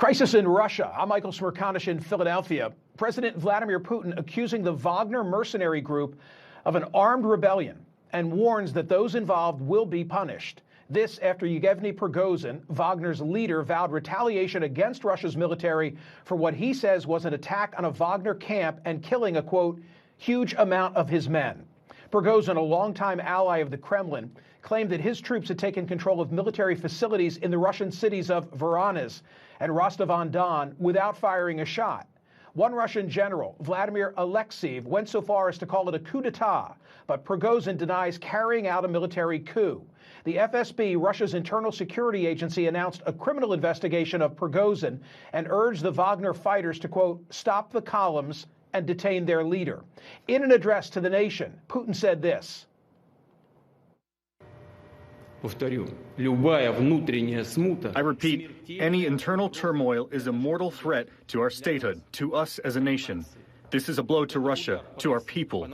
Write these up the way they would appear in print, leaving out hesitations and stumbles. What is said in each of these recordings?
Crisis in Russia. I'm Michael Smerconish in Philadelphia. President Vladimir Putin accusing the Wagner mercenary group of an armed rebellion and warns that those involved will be punished. This after Yevgeny Prigozhin, Wagner's leader, vowed retaliation against Russia's military for what he says was an attack on a Wagner camp and killing a, quote, huge amount of his men. Prigozhin, a longtime ally of the Kremlin, claimed that his troops had taken control of military facilities in the Russian cities of Voronezh and Rostov-on-Don without firing a shot. One Russian general, Vladimir Alexeyev, went so far as to call it a coup d'etat, but Prigozhin denies carrying out a military coup. The FSB, Russia's internal security agency, announced a criminal investigation of Prigozhin and urged the Wagner fighters to, quote, stop the columns and detain their leader. In an address to the nation, Putin said this. I repeat, any internal turmoil is a mortal threat to our statehood, to us as a nation. This is a blow to Russia, to our people.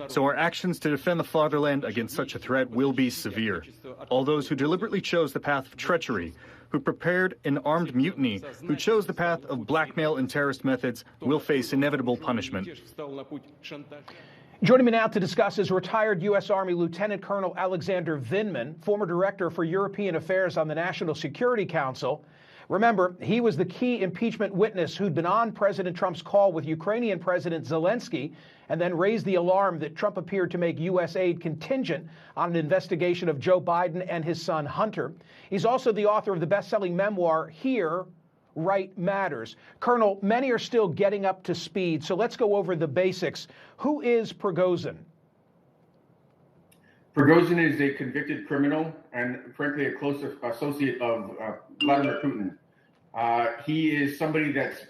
So our actions to defend the fatherland against such a threat will be severe. All those who deliberately chose the path of treachery, who prepared an armed mutiny, who chose the path of blackmail and terrorist methods, will face inevitable punishment. Joining me now to discuss is retired U.S. Army Lieutenant Colonel Alexander Vindman, former Director for European Affairs on the National Security Council. Remember, he was the key impeachment witness who'd been on President Trump's call with Ukrainian President Zelensky and then raised the alarm that Trump appeared to make U.S. aid contingent on an investigation of Joe Biden and his son Hunter. He's also the author of the best-selling memoir, Here, Right Matters. Colonel, many are still getting up to speed, so let's go over the basics. Who is Prigozhin? Prigozhin is a convicted criminal and, frankly, a close associate of Vladimir Putin. He is somebody that's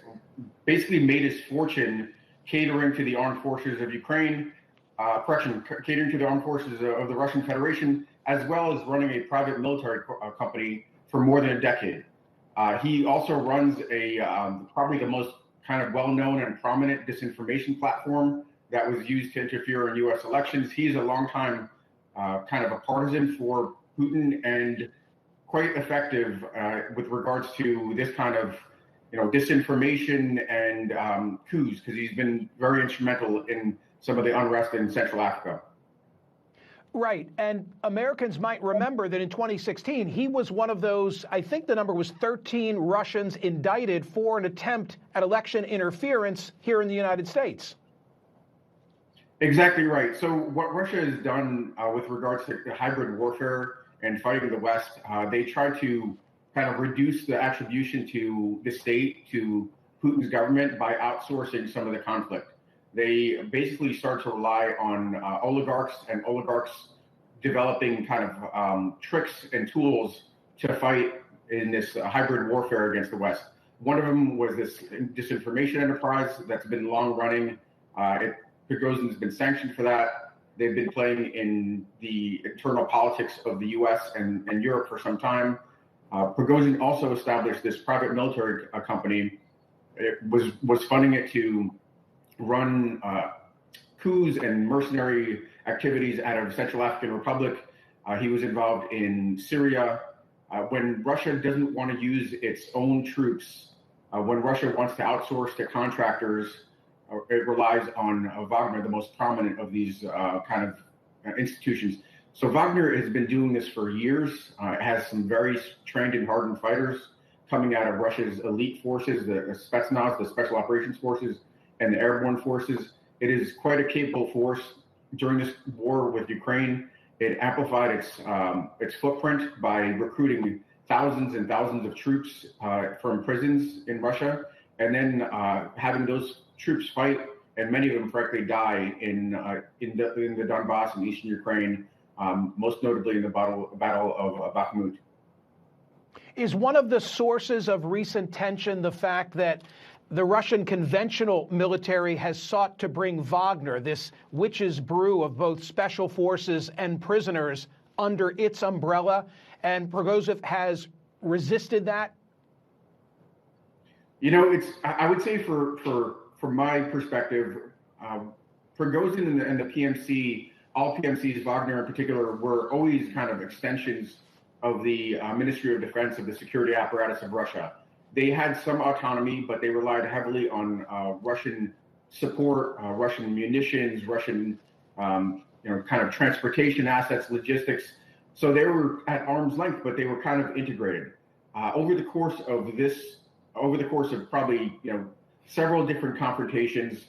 basically made his fortune catering to the armed forces of Ukraine, catering to the armed forces of the Russian Federation, as well as running a private military company for more than a decade. He also runs probably the most kind of well-known and prominent disinformation platform that was used to interfere in U.S. elections. He's a longtime kind of a partisan for Putin and quite effective with regards to this kind of, disinformation and coups, because he's been very instrumental in some of the unrest in Central Africa. Right. And Americans might remember that in 2016, he was one of those, I think the number was 13 Russians indicted for an attempt at election interference here in the United States. Exactly right. So what Russia has done with regards to hybrid warfare and fighting the West, they try to kind of reduce the attribution to the state, to Putin's government, by outsourcing some of the conflict. They basically start to rely on oligarchs developing kind of tricks and tools to fight in this hybrid warfare against the West. One of them was this disinformation enterprise that's been long running. Prigozhin's been sanctioned for that. They've been playing in the internal politics of the U.S. and Europe for some time. Prigozhin also established this private military company. It was funding it to run coups and mercenary activities out of Central African Republic. He was involved in Syria. When Russia doesn't want to use its own troops, when Russia wants to outsource to contractors, it relies on Wagner, the most prominent of these kind of institutions. So Wagner has been doing this for years. It has some very trained and hardened fighters coming out of Russia's elite forces, the Spetsnaz, the Special Operations Forces, and the airborne forces. It is quite a capable force. During this war with Ukraine, it amplified its footprint by recruiting thousands and thousands of troops from prisons in Russia, and then having those troops fight, and many of them frankly die in the Donbass and eastern Ukraine, most notably in the battle of Bakhmut. Is one of the sources of recent tension the fact that the Russian conventional military has sought to bring Wagner, this witch's brew of both special forces and prisoners, under its umbrella, and Prigozhin has resisted that? I would say from my perspective, Prigozhin and the PMC, all PMCs, Wagner in particular, were always kind of extensions of the Ministry of Defense of the security apparatus of Russia. they had some autonomy, but they relied heavily on Russian support, Russian munitions, Russian kind of transportation assets, logistics. So they were at arm's length, but they were kind of integrated. Over the course of probably several different confrontations,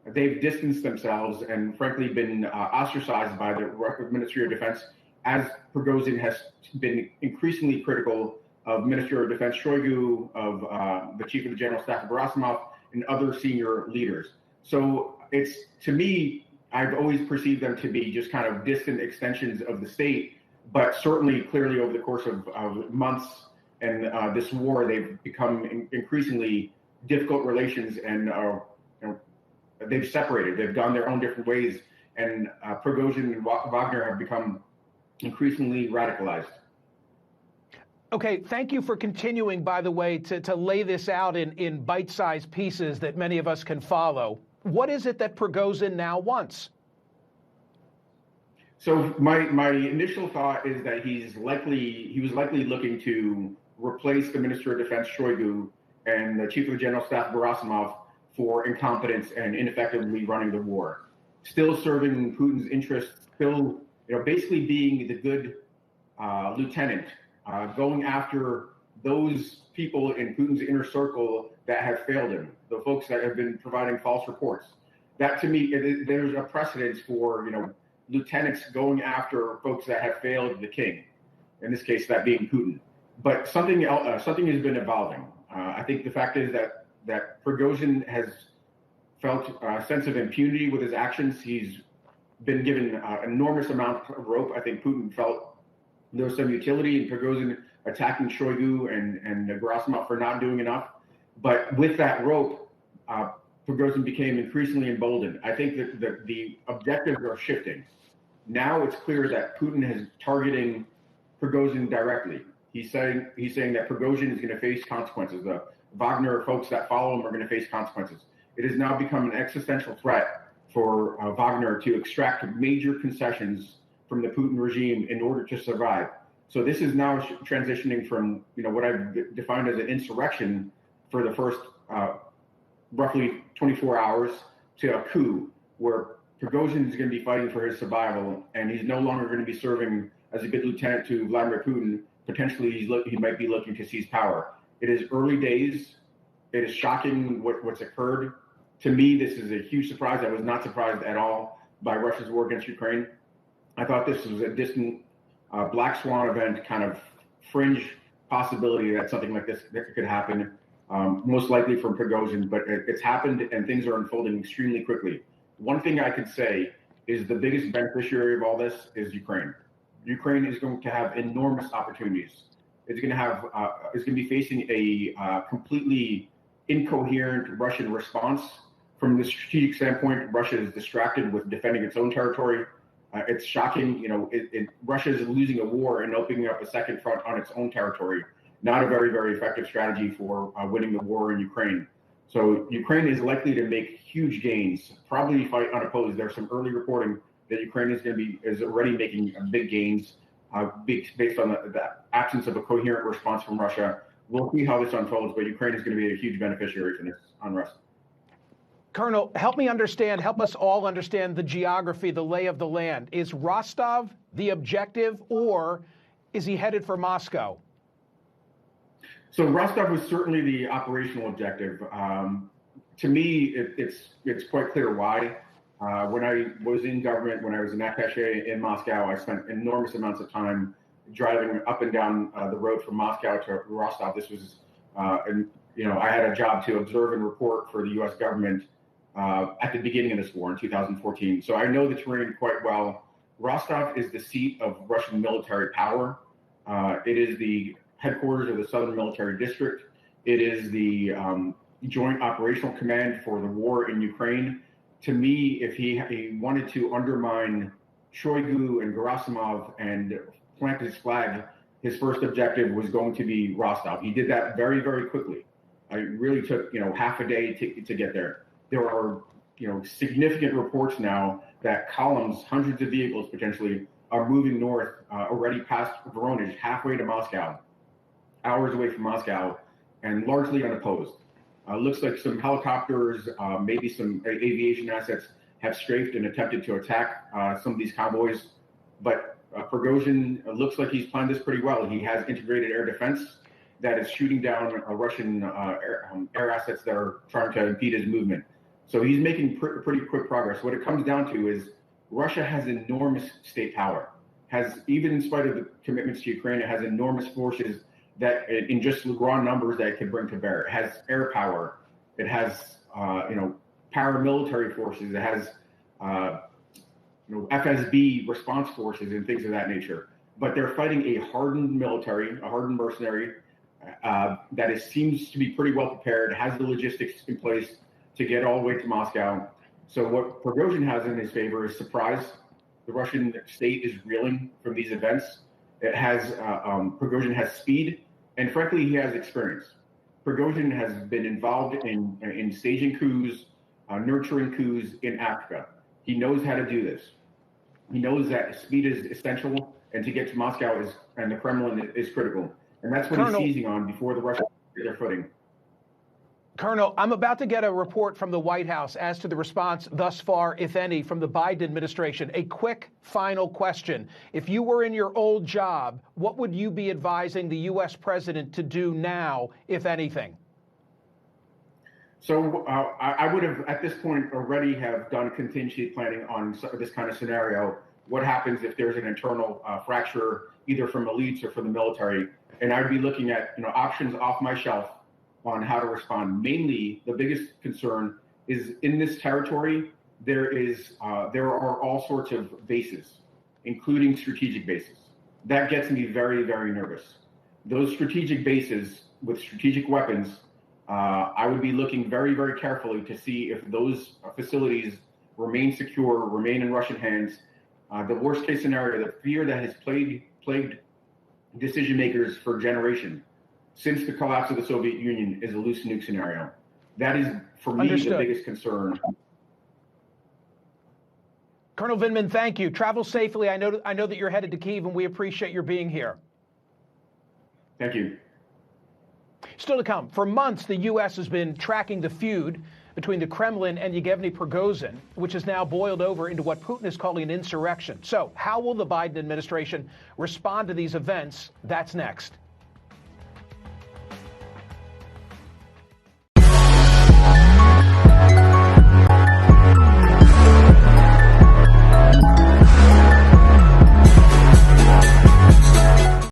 they've distanced themselves and frankly been ostracized by the Ministry of Defense, as Prigozhin has been increasingly critical of Minister of Defense Shoigu, of the Chief of the General Staff Gerasimov, and other senior leaders. So to me, I've always perceived them to be just kind of distant extensions of the state, but certainly clearly over the course of months and this war, they've become increasingly difficult relations, and they've separated. They've gone their own different ways, and Prigozhin and Wagner have become increasingly radicalized. Okay, thank you for continuing, by the way, to lay this out in bite-sized pieces that many of us can follow. What is it that Prigozhin now wants? So my initial thought is that he was likely looking to replace the Minister of Defense Shoigu and the Chief of the General Staff Gerasimov for incompetence and ineffectively running the war, still serving Putin's interests, still basically being the good lieutenant, going after those people in Putin's inner circle that have failed him, the folks that have been providing false reports. That to me, there's a precedence for lieutenants going after folks that have failed the king, in this case that being Putin. But something has been evolving. I think the fact is that Prigozhin has felt a sense of impunity with his actions. He's been given an enormous amount of rope. I think Putin felt there was some utility in Prigozhin attacking Shoigu and Gerasimov for not doing enough. But with that rope, Prigozhin became increasingly emboldened. I think that the objectives are shifting. Now it's clear that Putin is targeting Prigozhin directly. He's saying that Prigozhin is going to face consequences. The Wagner folks that follow him are going to face consequences. It has now become an existential threat for Wagner to extract major concessions from the Putin regime in order to survive. So this is now transitioning from what I've defined as an insurrection for the first roughly 24 hours to a coup, where Prigozhin is going to be fighting for his survival, and he's no longer going to be serving as a good lieutenant to Vladimir Putin. Potentially, he might be looking to seize power. It is early days. It is shocking what's occurred. To me, this is a huge surprise. I was not surprised at all by Russia's war against Ukraine. I thought this was a distant black swan event, kind of fringe possibility that something like this could happen, most likely from Prigozhin, but it's happened and things are unfolding extremely quickly. One thing I could say is the biggest beneficiary of all this is Ukraine. Ukraine is going to have enormous opportunities. It's going to be facing a completely incoherent Russian response. From the strategic standpoint, Russia is distracted with defending its own territory. It's shocking, Russia is losing a war and opening up a second front on its own territory. Not a very, very effective strategy for winning the war in Ukraine. So Ukraine is likely to make huge gains, probably fight unopposed. There's some early reporting that Ukraine is already making big gains based on the absence of a coherent response from Russia. We'll see how this unfolds, but Ukraine is going to be a huge beneficiary from this unrest. Colonel, help us all understand the geography, the lay of the land. Is Rostov the objective, or is he headed for Moscow? So Rostov was certainly the operational objective. To me, it's quite clear why. When I was in government, when I was an attaché in Moscow, I spent enormous amounts of time driving up and down the road from Moscow to Rostov. This was, I had a job to observe and report for the U.S. government at the beginning of this war in 2014. So I know the terrain quite well. Rostov is the seat of Russian military power. It is the headquarters of the Southern Military District. It is the Joint Operational Command for the war in Ukraine. To me, if he wanted to undermine Shoigu and Gerasimov and plant his flag, his first objective was going to be Rostov. He did that very, very quickly. It really took half a day to get there. There are significant reports now that columns, hundreds of vehicles potentially, are moving north already past Voronezh, halfway to Moscow, hours away from Moscow. and largely unopposed. Looks like some helicopters, maybe some aviation assets have strafed and attempted to attack some of these convoys. But Prigozhin looks like he's planned this pretty well. He has integrated air defense that is shooting down Russian air assets that are trying to impede his movement. So he's making pretty quick progress. What it comes down to is Russia has enormous state power, even in spite of the commitments to Ukraine, it has enormous forces that in just raw numbers that it can bring to bear. It has air power. It has, paramilitary forces. It has, FSB response forces and things of that nature. But they're fighting a hardened military, a hardened mercenary that seems to be pretty well prepared, has the logistics in place to get all the way to Moscow. So what Prigozhin has in his favor is surprise. The Russian state is reeling from these events. It has Prigozhin has speed, and frankly, he has experience. Prigozhin has been involved in staging coups, nurturing coups in Africa. He knows how to do this. He knows that speed is essential, and to get to Moscow and the Kremlin is critical. And that's what he's seizing on before the Russians get their footing. Colonel, I'm about to get a report from the White House as to the response thus far, if any, from the Biden administration. A quick final question. If you were in your old job, what would you be advising the U.S. president to do now, if anything? So I would have, at this point, already have done contingency planning on this kind of scenario. What happens if there's an internal fracture, either from elites or from the military? And I'd be looking at options off my shelf on how to respond. Mainly, the biggest concern is in this territory, there are all sorts of bases, including strategic bases. That gets me very, very nervous. Those strategic bases with strategic weapons, I would be looking very, very carefully to see if those facilities remain secure, remain in Russian hands. The worst case scenario, the fear that has plagued decision makers for generations since the collapse of the Soviet Union is a loose nuke scenario. That is, for me, the biggest concern. Colonel Vindman, thank you. Travel safely. I know that you're headed to Kyiv, and we appreciate your being here. Thank you. Still to come, for months, the U.S. has been tracking the feud between the Kremlin and Yevgeny Prigozhin, which has now boiled over into what Putin is calling an insurrection. So how will the Biden administration respond to these events? That's next.